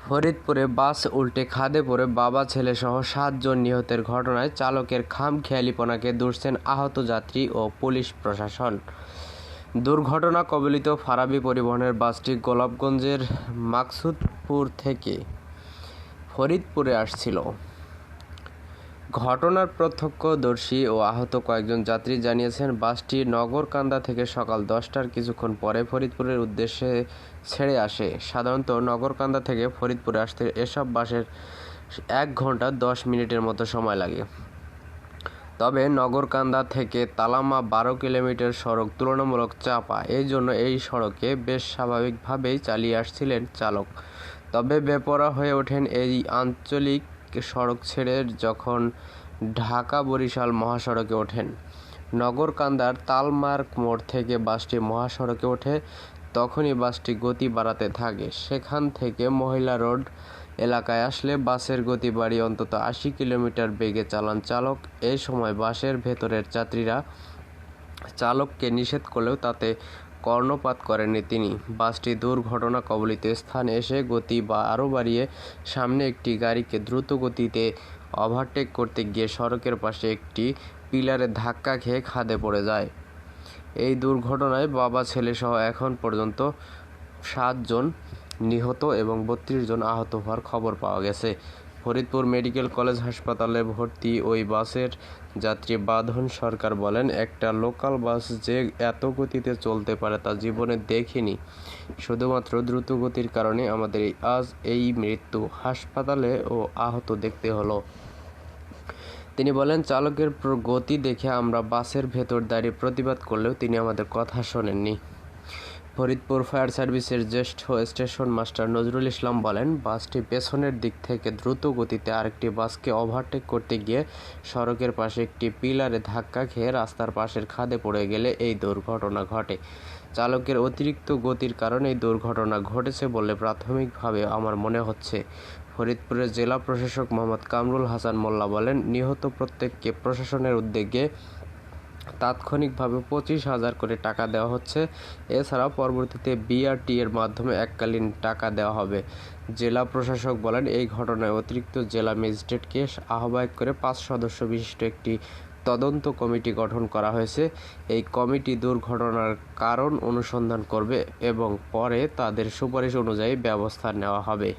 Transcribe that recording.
ফরিদপুরে বাস উল্টে খাদে পড়ে বাবা ছেলেসহ ৭ জন নিহতের ঘটনায় চালকের খামখেয়ালিপনাকে দুষছেন আহত যাত্রী ও পুলিশ প্রশাসন। দুর্ঘটনা কবলিত ফারাবী পরিবহনের বাসটি গোলাপগঞ্জের মাকসুদপুর থেকে ফরিদপুরে আসছিল। ঘটনার প্রত্যক্ষদর্শী ও আহত কয়েকজন যাত্রী জানিয়েছেন, বাসটি নগরকান্দা থেকে সকাল ১০টার কিছুক্ষণ পরে ফরিদপুরের উদ্দেশ্যে ছেড়ে আসে। সাধারণত নগরকান্দা থেকে ফরিদপুরে আসতে এসব বাসের ১ ঘন্টা ১০ মিনিটের মতো সময় লাগে। তবে নগরকান্দা থেকে তালামা ১২ কিলোমিটার সড়ক তুলনামূলক চাপা, এই জন্য এই সড়কে বেশ স্বাভাবিকভাবেই চালিয়ে আসছিলেন চালক। তবে বেপরোয়া হয়ে ওঠেন এই আঞ্চলিক সড়ক ছেড়ে যখন ঢাকা-বরিশাল মহাসড়কে ওঠেন। নগরকান্দার তালমার্গ মোড় থেকে বাসটি মহাসড়কে ওঠে, তখনই বাসটি গতি বাড়াতে থাকে। সেখান থেকে মহিলা রোড এলাকায় আসলে বাসের গতি বাড়িয়ে অন্তত ৮০ কিলোমিটার বেগে চালান চালক। এই সময় বাসের ভেতরের যাত্রীরা চালককে নিষেধ করলেও তাতে কর্ণপাত করেননি তিনি। বাসটি দুর্ঘটনা কবলিত স্থানে এসে গতি আরও বাড়িয়ে সামনে একটি গাড়িকে দ্রুত গতিতে ওভারটেক করতে গিয়ে সড়কের পাশে একটি পিলারে ধাক্কা খেয়ে খাদে পড়ে যায়। এই দুর্ঘটনায় বাবা ছেলেসহ এখন পর্যন্ত ৭ জন নিহত এবং ৩২ জন আহত হওয়ার খবর পাওয়া গেছে। ফরিদপুর মেডিকেল কলেজ হাসপাতালে ভর্তি ওই বাসের যাত্রী বাঁধন সরকার বলেন, একটা লোকাল বাস যে এত গতিতে চলতে পারে তা জীবনে দেখিনি। শুধুমাত্র দ্রুত গতির কারণে আমাদের আজ এই মৃত্যু, হাসপাতালে ও আহত দেখতে হলো। তিনি বলেন, চালকের গতি দেখে আমরা বাসের ভেতর দাঁড়িয়ে প্রতিবাদ করলেও তিনি আমাদের কথা শোনেননি। ফরিদপুর ফায়ার সার্ভিসের জ্যেষ্ঠ স্টেশন মাস্টার নজরুল ইসলাম বলেন, বাসটি পেছনের দিক থেকে দ্রুত গতিতে আরেকটি বাসকে ওভারটেক করতে গিয়ে সড়কের পাশে একটি পিলারে ধাক্কা খেয়ে রাস্তার পাশের খাদে পড়ে গেলে এই দুর্ঘটনা ঘটে। চালকের অতিরিক্ত গতির কারণে এই দুর্ঘটনা ঘটেছে বলে প্রাথমিকভাবে আমার মনে হচ্ছে। ফরিদপুরের জেলা প্রশাসক মোহাম্মদ কামরুল হাসান মোল্লা বলেন, নিহত প্রত্যেককে প্রশাসনের উদ্যোগে তাৎক্ষণিকভাবে ২৫,০০০ করে টাকা দেওয়া হচ্ছে। এছাড়াও পরবর্তীতে বিআরটি এর মাধ্যমে এককালীন টাকা দেওয়া হবে। জেলা প্রশাসক বলেন, এই ঘটনায় অতিরিক্ত জেলা ম্যাজিস্ট্রেটকে আহ্বায়ক করে ৫ সদস্য বিশিষ্ট একটি তদন্ত কমিটি গঠন করা হয়েছে। এই কমিটি দুর্ঘটনার কারণ অনুসন্ধান করবে এবং পরে তাদের সুপারিশ অনুযায়ী ব্যবস্থা নেওয়া হবে।